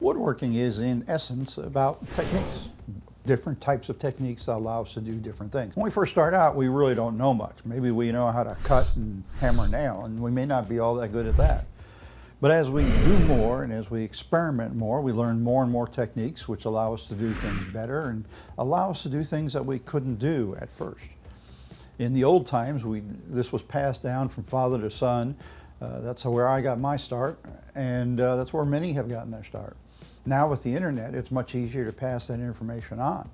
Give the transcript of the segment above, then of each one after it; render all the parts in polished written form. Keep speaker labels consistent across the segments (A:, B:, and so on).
A: Woodworking is, in essence, about techniques. Different types of techniques that allow us to do different things. When we first start out, we really don't know much. Maybe we know how to cut and hammer and nail, and we may not be all that good at that. But as we do more and as we experiment more, we learn more and more techniques which allow us to do things better and allow us to do things that we couldn't do at first. In the old times, this was passed down from father to son. That's where I got my start, and that's where many have gotten their start. Now with the internet, it's much easier to pass that information on.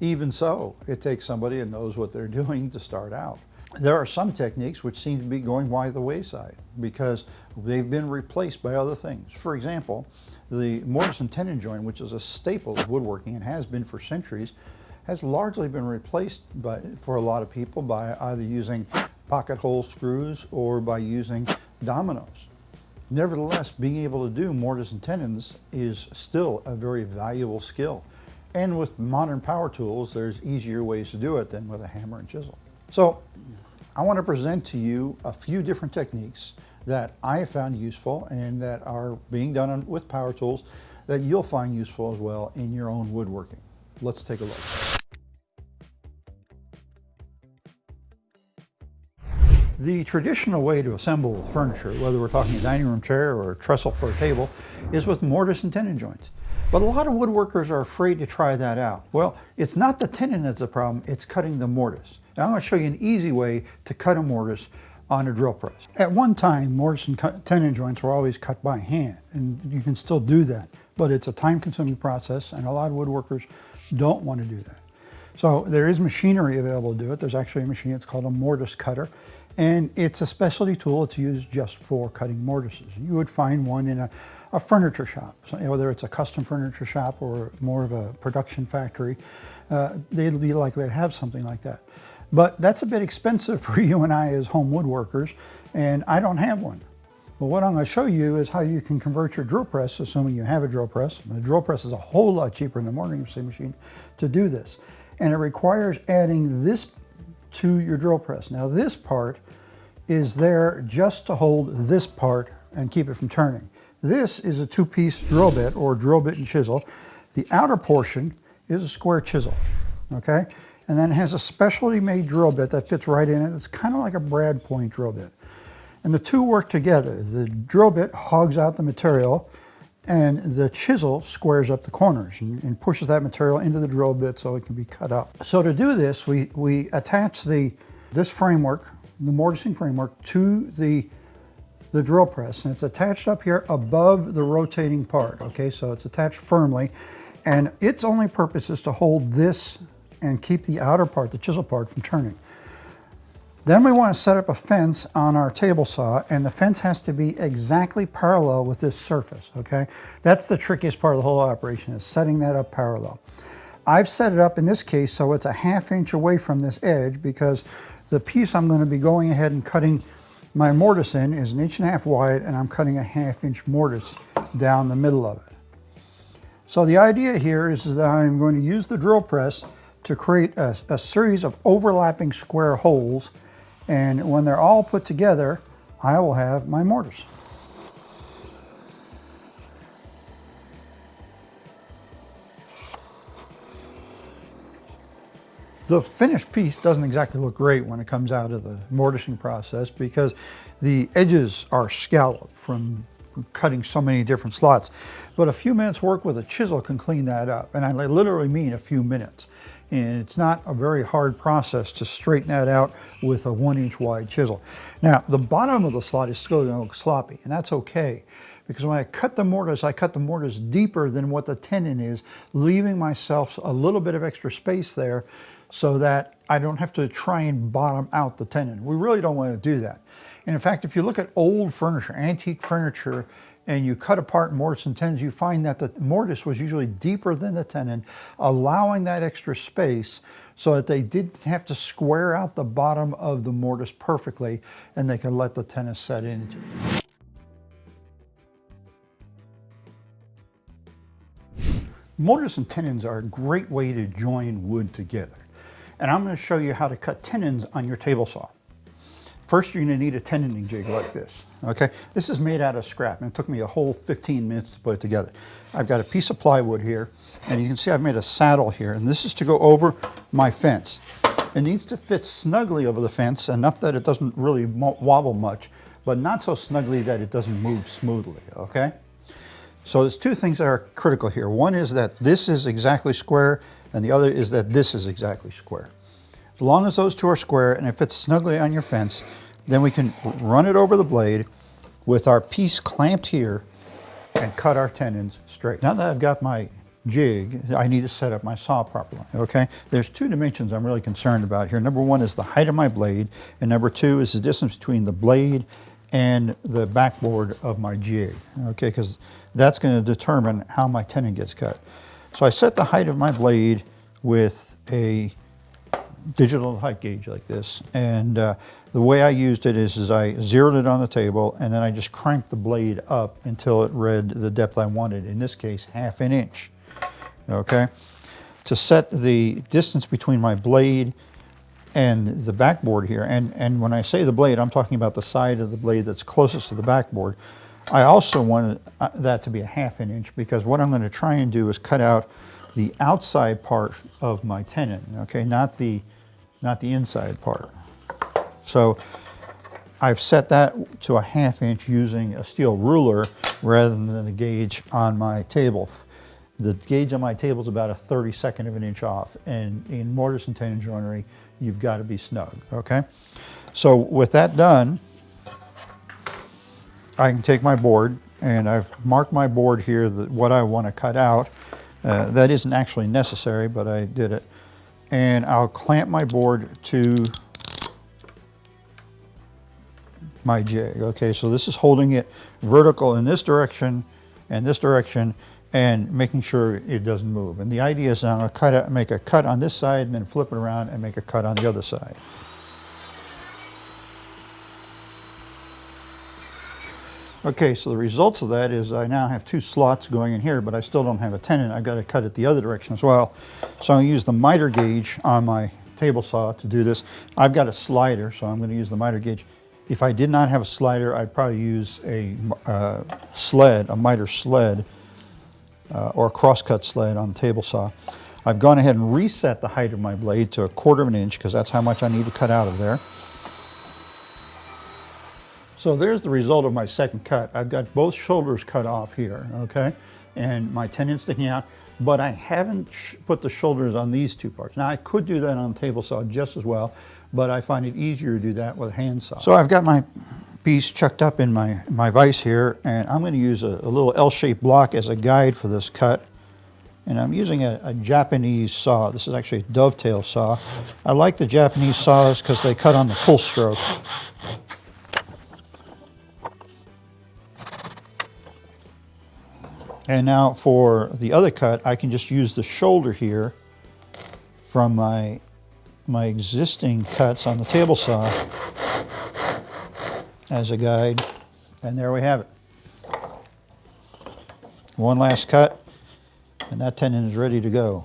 A: Even so, it takes somebody that knows what they're doing to start out. There are some techniques which seem to be going by the wayside because they've been replaced by other things. For example, the mortise and tenon joint, which is a staple of woodworking and has been for centuries, has largely been replaced for a lot of people by either using pocket hole screws or by using dominoes. Nevertheless, being able to do mortise and tenons is still a very valuable skill. And with modern power tools, there's easier ways to do it than with a hammer and chisel. So I want to present to you a few different techniques that I have found useful and that are being done with power tools that you'll find useful as well in your own woodworking. Let's take a look. The traditional way to assemble furniture, whether we're talking a dining room chair or a trestle for a table, is with mortise and tenon joints. But a lot of woodworkers are afraid to try that out. Well, it's not the tenon that's the problem, it's cutting the mortise. Now I'm going to show you an easy way to cut a mortise on a drill press. At one time, mortise and tenon joints were always cut by hand, and you can still do that. But it's a time-consuming process, and a lot of woodworkers don't want to do that. So there is machinery available to do it. There's actually a machine, it's called a mortise cutter. And it's a specialty tool. It's used just for cutting mortises. You would find one in a furniture shop, so, whether it's a custom furniture shop or more of a production factory. They'd be likely to have something like that. But that's a bit expensive for you and I as home woodworkers, and I don't have one. Well, what I'm going to show you is how you can convert your drill press, assuming you have a drill press. The drill press is a whole lot cheaper than the mortise machine to do this. And it requires adding this to your drill press. Now this part is there just to hold this part and keep it from turning. This is a two-piece drill bit or drill bit and chisel. The outer portion is a square chisel, okay? And then it has a specially made drill bit that fits right in it. It's kind of like a brad point drill bit. And the two work together. The drill bit hogs out the material and the chisel squares up the corners and pushes that material into the drill bit so it can be cut up. So to do this, we attach this framework, the mortising framework, to the drill press, and it's attached up here above the rotating part, okay? So it's attached firmly, and its only purpose is to hold this and keep the outer part, the chisel part, from turning. Then we want to set up a fence on our table saw, and the fence has to be exactly parallel with this surface, okay? That's the trickiest part of the whole operation, is setting that up parallel. I've set it up in this case so it's a 1/2 inch away from this edge, because the piece I'm going to be going ahead and cutting my mortise in is 1.5 inches wide, and I'm cutting a 1/2 inch mortise down the middle of it. So the idea here is that I'm going to use the drill press to create a series of overlapping square holes, and when they're all put together, I will have my mortise. The finished piece doesn't exactly look great when it comes out of the mortising process because the edges are scalloped from cutting so many different slots. But a few minutes work with a chisel can clean that up, and I literally mean a few minutes. And it's not a very hard process to straighten that out with a 1 inch wide chisel. Now, the bottom of the slot is still going to look sloppy, and that's okay. Because when I cut the mortise deeper than what the tenon is, leaving myself a little bit of extra space there so that I don't have to try and bottom out the tenon. We really don't want to do that. And in fact, if you look at old furniture, antique furniture, and you cut apart mortise and tenons, you find that the mortise was usually deeper than the tenon, allowing that extra space so that they didn't have to square out the bottom of the mortise perfectly, and they could let the tenon set into it. Mortise and tenons are a great way to join wood together. And I'm going to show you how to cut tenons on your table saw. First, you're going to need a tenoning jig like this, okay? This is made out of scrap, and it took me a whole 15 minutes to put it together. I've got a piece of plywood here, and you can see I've made a saddle here, and this is to go over my fence. It needs to fit snugly over the fence, enough that it doesn't really wobble much, but not so snugly that it doesn't move smoothly, okay? So there's two things that are critical here. One is that this is exactly square, and the other is that this is exactly square. As long as those two are square and it fits snugly on your fence, then we can run it over the blade with our piece clamped here and cut our tenons straight. Now that I've got my jig, I need to set up my saw properly, okay? There's two dimensions I'm really concerned about here. Number one is the height of my blade, and number two is the distance between the blade and the backboard of my jig, okay? Because that's going to determine how my tenon gets cut. So I set the height of my blade with a digital height gauge like this, and the way I used it is I zeroed it on the table, and then I just cranked the blade up until it read the depth I wanted, in this case ½ an inch, okay? To set the distance between my blade and the backboard here, and when I say the blade, I'm talking about the side of the blade that's closest to the backboard. I also wanted that to be ½ an inch, because what I'm going to try and do is cut out the outside part of my tenon, okay, not the inside part. So I've set that to ½ inch using a steel ruler rather than the gauge on my table. The gauge on my table is about a 32nd of an inch off, and in mortise and tenon joinery, you've got to be snug, okay? So with that done, I can take my board, and I've marked my board here, what I want to cut out. That isn't actually necessary, but I did it. And I'll clamp my board to my jig. Okay, so this is holding it vertical in this direction and this direction, and making sure it doesn't move. And the idea is I'm going to make a cut on this side and then flip it around and make a cut on the other side. Okay, so the results of that is I now have two slots going in here, but I still don't have a tenon. I've got to cut it the other direction as well. So I'm going to use the miter gauge on my table saw to do this. I've got a slider, so I'm going to use the miter gauge. If I did not have a slider, I'd probably use a sled, a miter sled, or a crosscut sled on the table saw. I've gone ahead and reset the height of my blade to 1/4 of an inch, because that's how much I need to cut out of there. So there's the result of my second cut. I've got both shoulders cut off here, okay? And my tenon sticking out, but I haven't put the shoulders on these two parts. Now I could do that on a table saw just as well, but I find it easier to do that with a hand saw. So I've got my piece chucked up in my vise here, and I'm going to use a little L-shaped block as a guide for this cut. And I'm using a Japanese saw. This is actually a dovetail saw. I like the Japanese saws because they cut on the pull stroke. And now for the other cut, I can just use the shoulder here from my existing cuts on the table saw as a guide, and there we have it. One last cut, and that tenon is ready to go.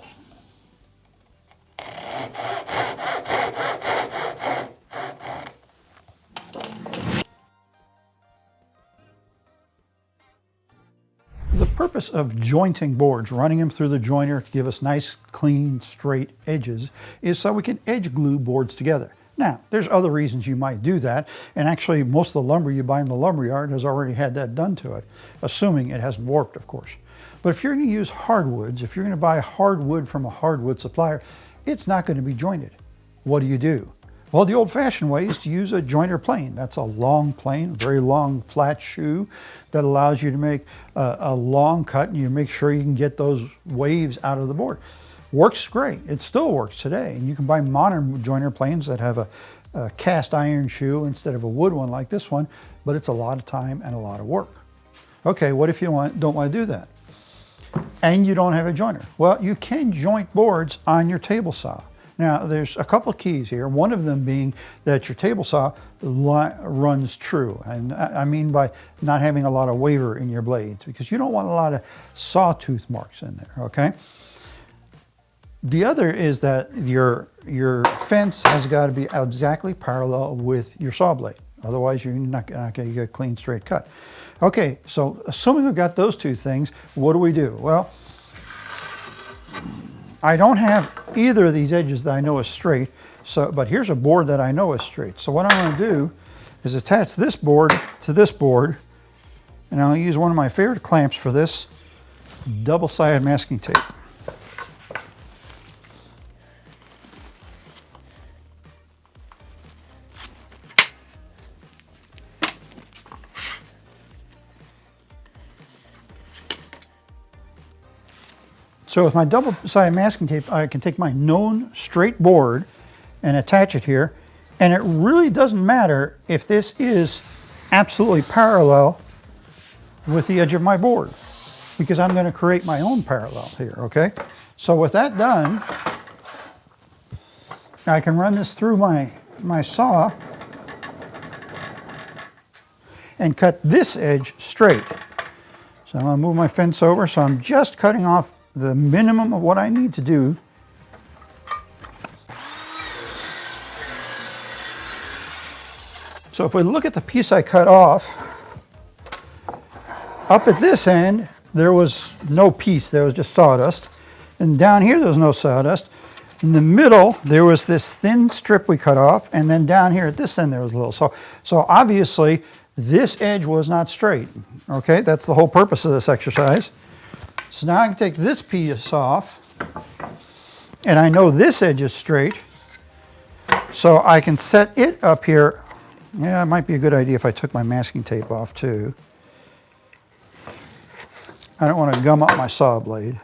A: The purpose of jointing boards, running them through the joiner to give us nice, clean, straight edges, is so we can edge glue boards together. Now, there's other reasons you might do that, and actually most of the lumber you buy in the lumberyard has already had that done to it, assuming it hasn't warped, of course. But if you're going to use hardwoods, if you're going to buy hardwood from a hardwood supplier, it's not going to be jointed. What do? Well, the old-fashioned way is to use a joiner plane. That's a long plane, very long flat shoe that allows you to make a long cut, and you make sure you can get those waves out of the board. Works great. It still works today. And you can buy modern joiner planes that have a cast iron shoe instead of a wood one like this one, but it's a lot of time and a lot of work. Okay, what if you don't want to do that? And you don't have a joiner? Well, you can joint boards on your table saw. Now, there's a couple of keys here, one of them being that your table saw runs true. And I mean by not having a lot of waver in your blades, because you don't want a lot of sawtooth marks in there, okay? The other is that your fence has got to be exactly parallel with your saw blade. Otherwise, you're not going to get a clean, straight cut. Okay, so assuming we've got those two things, what do? Well, I don't have either of these edges that I know is straight, but here's a board that I know is straight. So what I'm going to do is attach this board to this board, and I'll use one of my favorite clamps for this, double-sided masking tape. So with my double-sided masking tape, I can take my known straight board and attach it here. And it really doesn't matter if this is absolutely parallel with the edge of my board, because I'm going to create my own parallel here, okay? So with that done, I can run this through my saw and cut this edge straight. So I'm going to move my fence over, so I'm just cutting off the minimum of what I need to do. So if we look at the piece I cut off, up at this end, there was no piece, there was just sawdust. And down here, there was no sawdust. In the middle, there was this thin strip we cut off, and then down here at this end, there was a little. So obviously, this edge was not straight, okay? That's the whole purpose of this exercise. So now I can take this piece off, and I know this edge is straight, so I can set it up here. Yeah, it might be a good idea if I took my masking tape off too. I don't want to gum up my saw blade.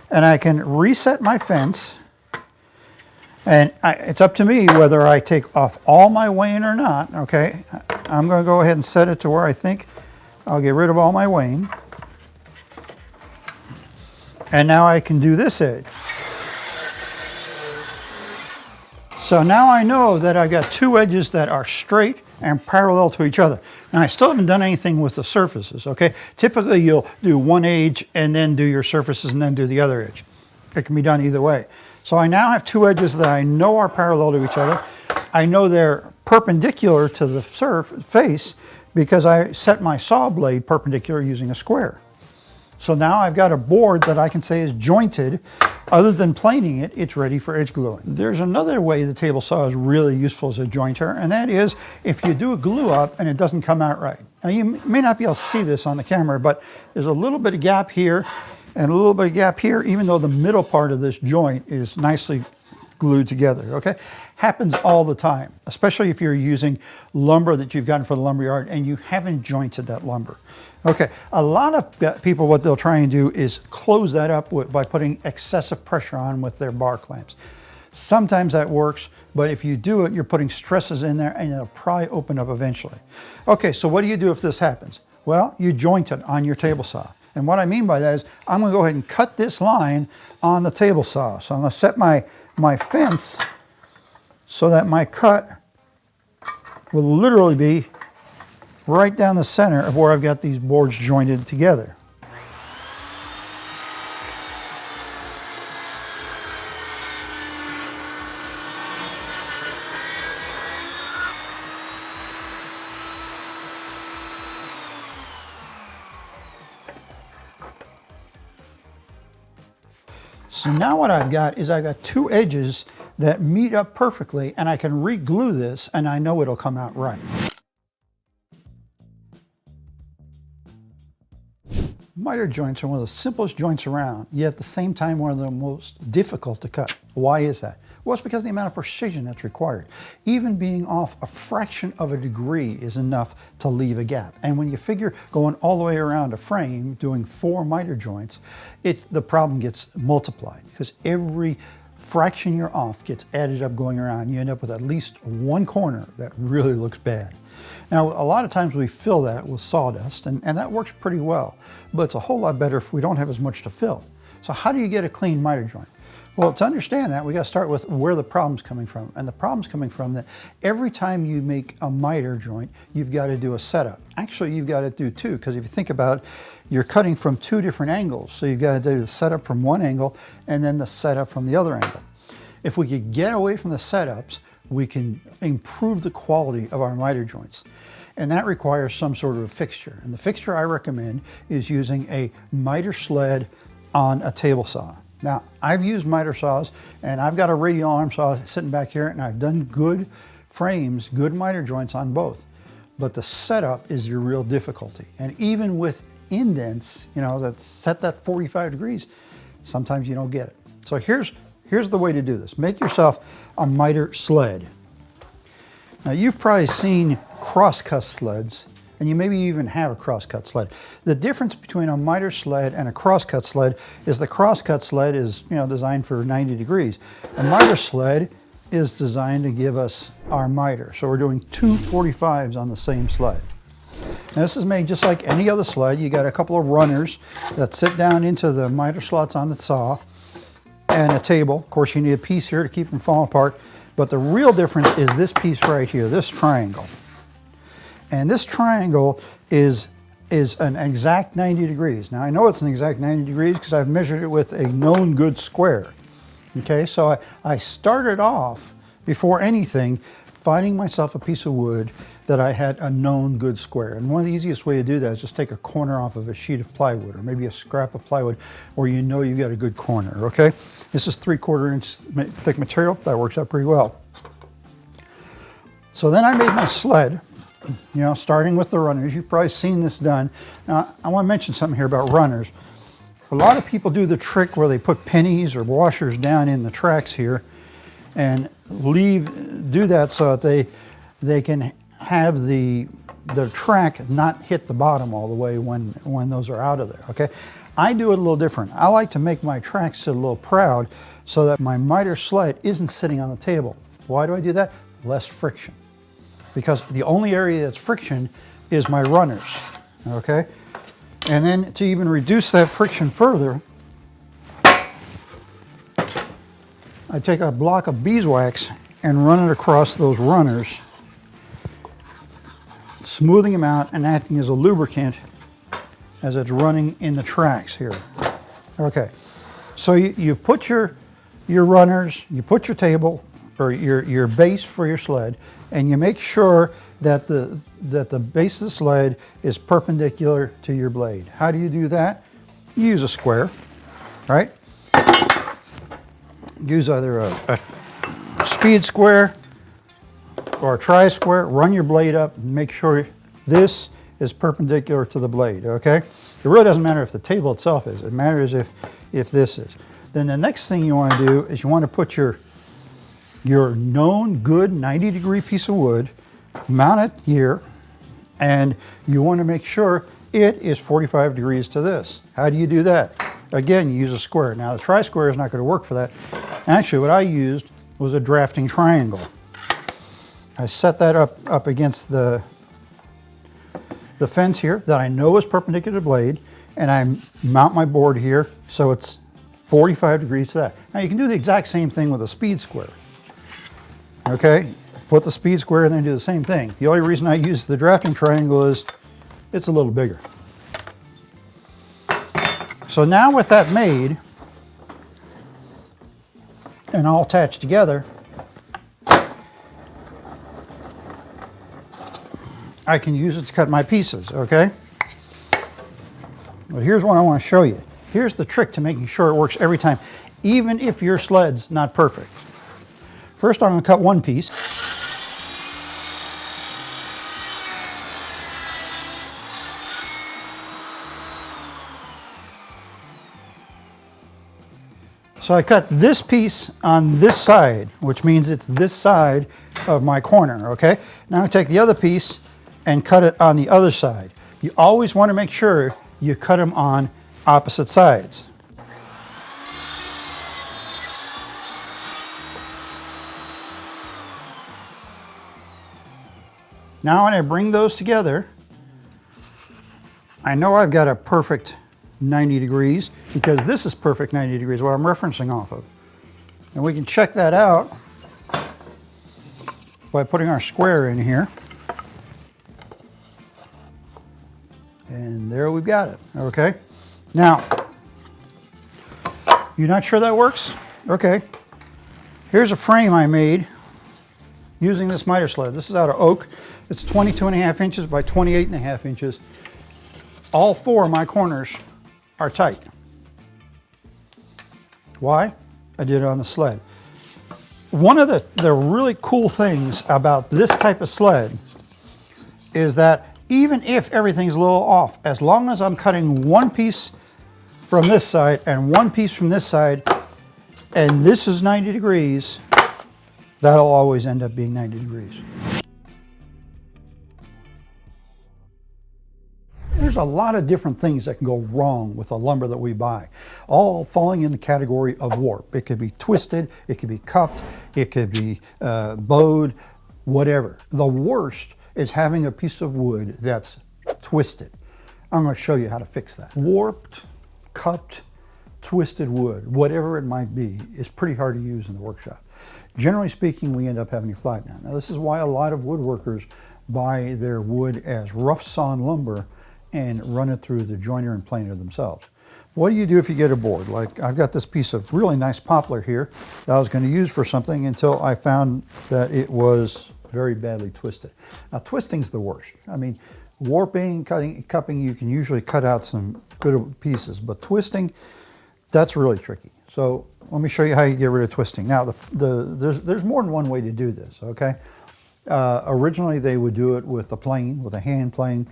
A: And I can reset my fence, and it's up to me whether I take off all my wane or not, okay? I'm going to go ahead and set it to where I think I'll get rid of all my wane. And now I can do this edge. So now I know that I've got two edges that are straight and parallel to each other. And I still haven't done anything with the surfaces, okay? Typically you'll do one edge and then do your surfaces and then do the other edge. It can be done either way. So I now have two edges that I know are parallel to each other. I know they're perpendicular to the face because I set my saw blade perpendicular using a square. So now I've got a board that I can say is jointed. Other than planing it, it's ready for edge gluing. There's another way the table saw is really useful as a jointer, and that is if you do a glue up and it doesn't come out right. Now you may not be able to see this on the camera, but there's a little bit of gap here and a little bit of gap here, even though the middle part of this joint is nicely glued together, okay? Happens all the time, especially if you're using lumber that you've gotten from the lumberyard and you haven't jointed that lumber. Okay, a lot of people, what they'll try and do is close that up by putting excessive pressure on with their bar clamps. Sometimes that works, but if you do it, you're putting stresses in there and it'll probably open up eventually. Okay, so what do you do if this happens? Well, you joint it on your table saw. And what I mean by that is I'm going to go ahead and cut this line on the table saw. So I'm going to set my fence so that my cut will literally be right down the center of where I've got these boards jointed together. So now what I've got is I've got two edges that meet up perfectly, and I can re-glue this and I know it'll come out right. Miter joints are one of the simplest joints around, yet at the same time one of the most difficult to cut. Why is that? Well, it's because of the amount of precision that's required. Even being off a fraction of a degree is enough to leave a gap. And when you figure going all the way around a frame, doing 4 miter joints, the problem gets multiplied because every fraction you're off gets added up going around. You end up with at least one corner that really looks bad. Now, a lot of times we fill that with sawdust, and that works pretty well, but it's a whole lot better if we don't have as much to fill. So how do you get a clean miter joint? Well, to understand that, we got to start with where the problem's coming from. And the problem's coming from that every time you make a miter joint, you've got to do a setup. Actually, you've got to do two, because if you think about it, you're cutting from two different angles. So you've got to do the setup from one angle and then the setup from the other angle. If we could get away from the setups, we can improve the quality of our miter joints. And that requires some sort of a fixture. And the fixture I recommend is using a miter sled on a table saw. Now, I've used miter saws, and I've got a radial arm saw sitting back here, and I've done good frames, good miter joints on both. But the setup is your real difficulty. And even with indents, you know, that set that 45 degrees, sometimes you don't get it. So here's the way to do this. Make yourself a miter sled. Now, you've probably seen crosscut sleds, and you maybe even have a crosscut sled. The difference between a miter sled and a crosscut sled is the crosscut sled is, you know, designed for 90 degrees. A miter sled is designed to give us our miter. So we're doing two 45s on the same sled. Now, this is made just like any other sled. You got a couple of runners that sit down into the miter slots on the saw and a table. Of course, you need a piece here to keep them falling apart. But the real difference is this piece right here, this triangle. And this triangle is an exact 90 degrees. Now, I know it's an exact 90 degrees because I've measured it with a known good square. Okay, so I started off, before anything, finding myself a piece of wood that I had a known good square. And one of the easiest way to do that is just take a corner off of a sheet of plywood, or maybe a scrap of plywood where you know you've got a good corner, okay? This is 3/4 inch thick material. That works out pretty well. So then I made my sled, you know, starting with the runners. You've probably seen this done. Now, I want to mention something here about runners. A lot of people do the trick where they put pennies or washers down in the tracks here and do that so that they can have the track not hit the bottom all the way when those are out of there, okay? I do it a little different. I like to make my tracks sit a little proud so that my miter sled isn't sitting on the table. Why do I do that? Less friction. Because the only area that's friction is my runners, okay? And then to even reduce that friction further, I take a block of beeswax and run it across those runners, smoothing them out and acting as a lubricant as it's running in the tracks here. Okay, so you put your runners, you put your table, or your base for your sled, and you make sure that the base of the sled is perpendicular to your blade. How do you do that? You use a square, right? Use either a speed square or a tri-square. Run your blade up and make sure this is perpendicular to the blade, okay? It really doesn't matter if the table itself is. It matters if this is. Then the next thing you want to do is you want to put your known good 90-degree piece of wood, mount it here, and you want to make sure it is 45 degrees to this. How do you do that? Again, you use a square. Now, the tri-square is not going to work for that. Actually, what I used was a drafting triangle. I set that up against the fence here that I know is perpendicular to the blade, and I mount my board here so it's 45 degrees to that. Now, you can do the exact same thing with a speed square. Okay, put the speed square and then do the same thing. The only reason I use the drafting triangle is it's a little bigger. So now with that made and all attached together, I can use it to cut my pieces, okay? But here's what I want to show you. Here's the trick to making sure it works every time, even if your sled's not perfect. First, I'm going to cut one piece. So I cut this piece on this side, which means it's this side of my corner, okay? Now I take the other piece and cut it on the other side. You always want to make sure you cut them on opposite sides. Now when I bring those together, I know I've got a perfect 90 degrees because this is perfect 90 degrees, what I'm referencing off of. And we can check that out by putting our square in here. And there we've got it, okay? Now, you're not sure that works? Okay. Here's a frame I made using this miter sled. This is out of oak. It's 22.5 inches by 28.5 inches. All four of my corners are tight. Why? I did it on the sled. One of the really cool things about this type of sled is that even if everything's a little off, as long as I'm cutting one piece from this side and one piece from this side, and this is 90 degrees, that'll always end up being 90 degrees. There's a lot of different things that can go wrong with the lumber that we buy, all falling in the category of warp. It could be twisted, it could be cupped, it could be bowed, whatever. The worst is having a piece of wood that's twisted. I'm going to show you how to fix that. Warped, cupped, twisted wood, whatever it might be, is pretty hard to use in the workshop. Generally speaking, we end up having to flatten it. Now, this is why a lot of woodworkers buy their wood as rough sawn lumber and run it through the joiner and planer themselves. What do you do if you get a board? Like, I've got this piece of really nice poplar here that I was going to use for something until I found that it was very badly twisted. Now, twisting's the worst. I mean, warping, cupping, you can usually cut out some good pieces, but twisting, that's really tricky. So let me show you how you get rid of twisting. Now, there's more than one way to do this, okay? Originally, they would do it with a plane, with a hand plane.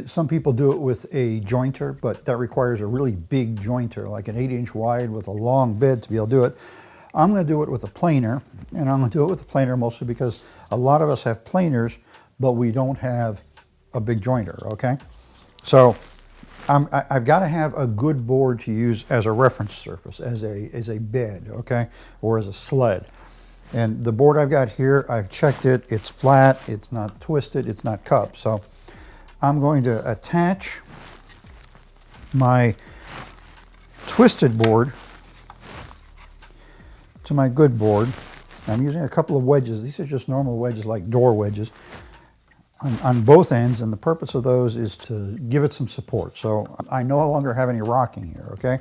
A: Some people do it with a jointer, but that requires a really big jointer, like an 8-inch wide with a long bed to be able to do it. I'm going to do it with a planer, and I'm going to do it with a planer mostly because a lot of us have planers, but we don't have a big jointer, okay? So I've got to have a good board to use as a reference surface, as a bed, okay, or as a sled. And the board I've got here, I've checked it, it's flat, it's not twisted, it's not cupped. So I'm going to attach my twisted board to my good board. I'm using a couple of wedges. These are just normal wedges, like door wedges, on both ends, and the purpose of those is to give it some support. So I no longer have any rocking here, okay?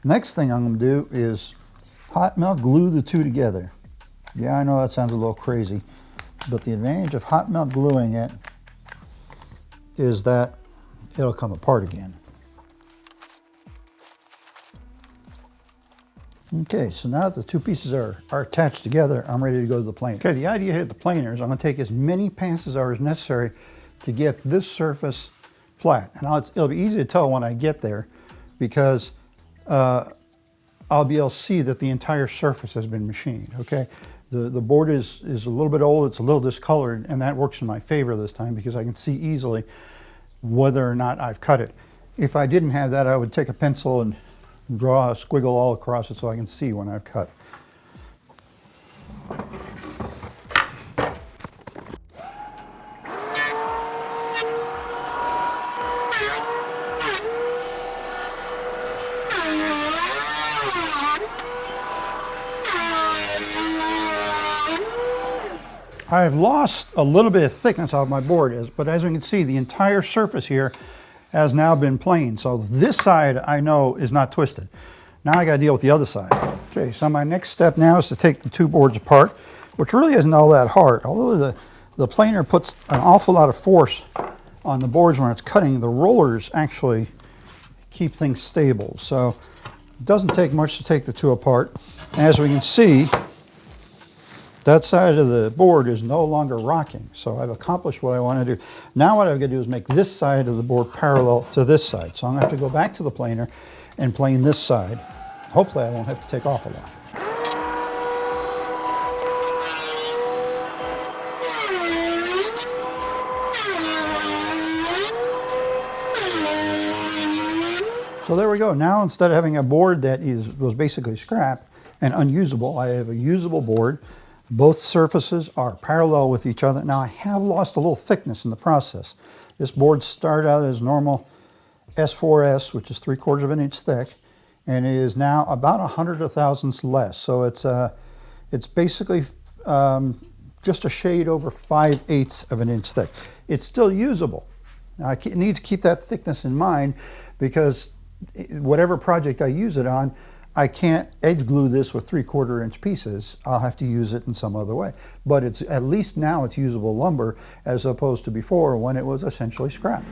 A: Next thing I'm going to do is hot melt glue the two together. Yeah, I know that sounds a little crazy, but the advantage of hot melt gluing it is that it'll come apart again. Okay, so now that the two pieces are attached together, I'm ready to go to the planer. Okay, the idea here at the planer is I'm going to take as many passes as necessary to get this surface flat. And it'll be easy to tell when I get there because I'll be able to see that the entire surface has been machined, okay? The board is a little bit old, it's a little discolored, and that works in my favor this time because I can see easily whether or not I've cut it. If I didn't have that, I would take a pencil and draw a squiggle all across it so I can see when I've cut. I've lost a little bit of thickness off my board, but as you can see, the entire surface here has now been planed. So this side I know is not twisted. Now I got to deal with the other side. Okay, so my next step now is to take the two boards apart, which really isn't all that hard. Although the planer puts an awful lot of force on the boards when it's cutting, the rollers actually keep things stable. So it doesn't take much to take the two apart. As we can see, that side of the board is no longer rocking, so I've accomplished what I want to do. Now what I've got to do is make this side of the board parallel to this side. So I'm going to have to go back to the planer and plane this side. Hopefully I won't have to take off a lot. So there we go. Now instead of having a board that was basically scrap and unusable, I have a usable board. Both surfaces are parallel with each other. Now I have lost a little thickness in the process. This board started out as normal S4S, which is 3/4 of an inch thick, and it is now about 100 of thousandths less. So it's basically just a shade over 5/8 of an inch thick. It's still usable. Now, I need to keep that thickness in mind because whatever project I use it on, I can't edge glue this with 3/4 inch pieces. I'll have to use it in some other way. But it's at least now it's usable lumber as opposed to before when it was essentially scrap.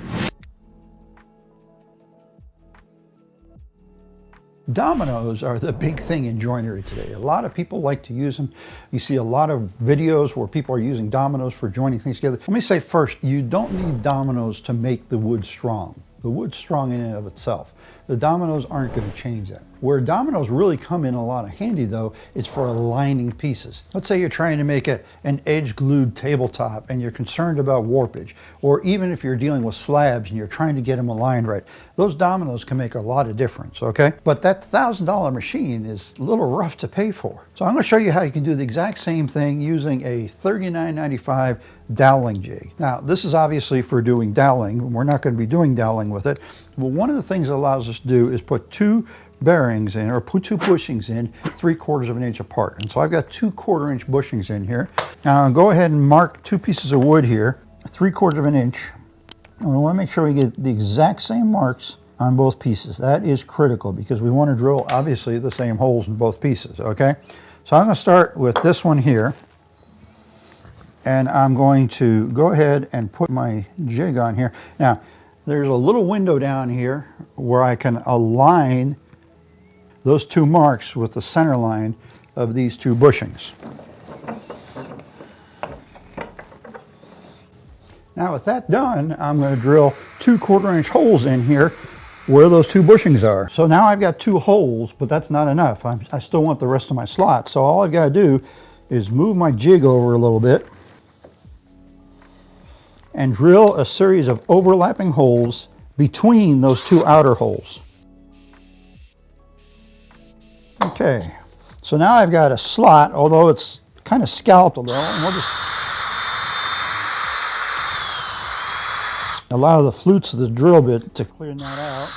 A: Dominoes are the big thing in joinery today. A lot of people like to use them. You see a lot of videos where people are using dominoes for joining things together. Let me say first, you don't need dominoes to make the wood strong. The wood's strong in and of itself. The dominoes aren't going to change that. Where dominoes really come in a lot of handy though, is for aligning pieces. Let's say you're trying to make an edge glued tabletop and you're concerned about warpage, or even if you're dealing with slabs and you're trying to get them aligned right. Those dominoes can make a lot of difference, okay? But that $1,000 machine is a little rough to pay for. So I'm going to show you how you can do the exact same thing using a $39.95 Doweling jig. Now, this is obviously for doing doweling. We're not going to be doing doweling with it. But one of the things it allows us to do is put two bearings in, or put two bushings in 3/4 of an inch apart. And so I've got 2/4 inch bushings in here. Now I'll go ahead and mark two pieces of wood here, 3/4 of an inch. And we want to make sure we get the exact same marks on both pieces. That is critical because we want to drill obviously the same holes in both pieces, okay? So I'm going to start with this one here. And I'm going to go ahead and put my jig on here. Now, there's a little window down here where I can align those two marks with the center line of these two bushings. Now with that done, I'm going to drill 2/4 inch holes in here where those two bushings are. So now I've got two holes, but that's not enough. I still want the rest of my slots. So all I've got to do is move my jig over a little bit and drill a series of overlapping holes between those two outer holes. Okay, so now I've got a slot, although it's kind of scalloped a little, and we'll just allow the flutes of the drill bit to clear that out.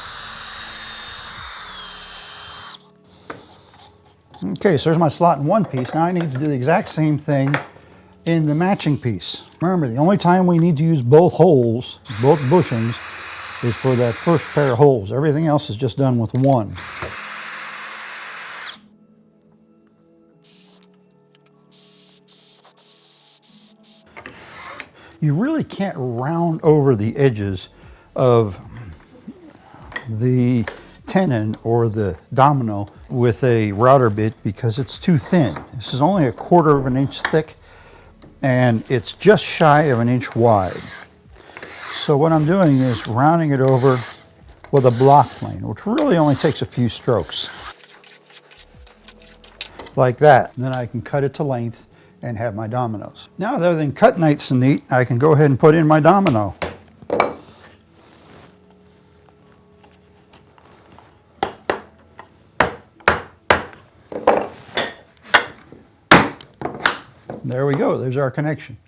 A: Okay, so there's my slot in one piece. Now I need to do the exact same thing in the matching piece. Remember, the only time we need to use both holes, both bushings, is for that first pair of holes. Everything else is just done with one. You really can't round over the edges of the tenon or the domino with a router bit because it's too thin. This is only 1/4 of an inch thick and it's just shy of an inch wide. So what I'm doing is rounding it over with a block plane, which really only takes a few strokes. Like that. And then I can cut it to length and have my dominoes. Now, other than cut nice and neat, I can go ahead and put in my domino. There we go, there's our connection.